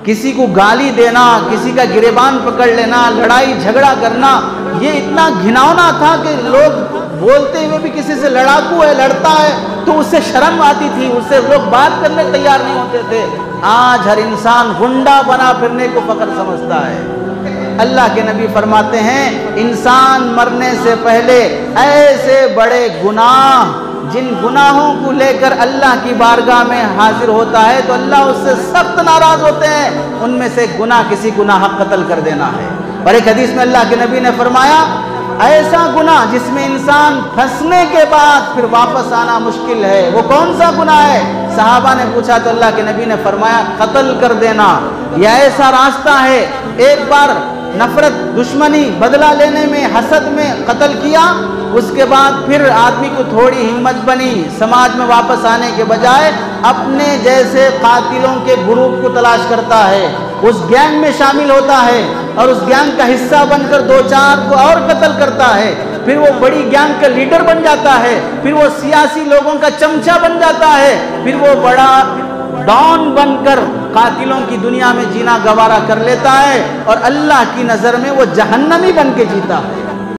کسی کو گالی دینا، کسی کا گریبان پکڑ لینا، لڑائی جھگڑا کرنا، یہ اتنا گھناؤنا تھا کہ لوگ بولتے ہوئے بھی کسی سے لڑاکو ہے، لڑتا ہے تو اس سے شرم آتی تھی، اس سے لوگ بات کرنے تیار نہیں ہوتے تھے۔ آج ہر انسان گنڈا بنا پھرنے کو فخر سمجھتا ہے۔ اللہ کے نبی فرماتے ہیں انسان مرنے سے پہلے ایسے بڑے گناہ، جن گناہوں کو لے کر اللہ کی بارگاہ میں حاضر ہوتا ہے تو اللہ اس سے سخت ناراض ہوتے ہیں، ان میں سے گناہ کسی کو ناحق قتل کر دینا ہے۔ اور ایک حدیث میں اللہ کے نبی نے فرمایا ایسا گناہ جس میں انسان پھنسنے کے بعد پھر واپس آنا مشکل ہے، وہ کون سا گناہ ہے؟ صحابہ نے پوچھا تو اللہ کے نبی نے فرمایا قتل کر دینا۔ یہ ایسا راستہ ہے، ایک بار نفرت، دشمنی، بدلہ لینے میں، حسد میں قتل کیا، اس کے بعد پھر آدمی کو تھوڑی ہمت بنی، سماج میں واپس آنے کے بجائے اپنے جیسے قاتلوں کے گروپ کو تلاش کرتا ہے، اس گینگ میں شامل ہوتا ہے اور اس گینگ کا حصہ بن کر دو چار کو اور قتل کرتا ہے، پھر وہ بڑی گینگ کا لیڈر بن جاتا ہے، پھر وہ سیاسی لوگوں کا چمچہ بن جاتا ہے، پھر وہ بڑا ڈان بن کر قاتلوں کی دنیا میں جینا گوارا کر لیتا ہے اور اللہ کی نظر میں وہ جہنمی بن کے جیتا ہے۔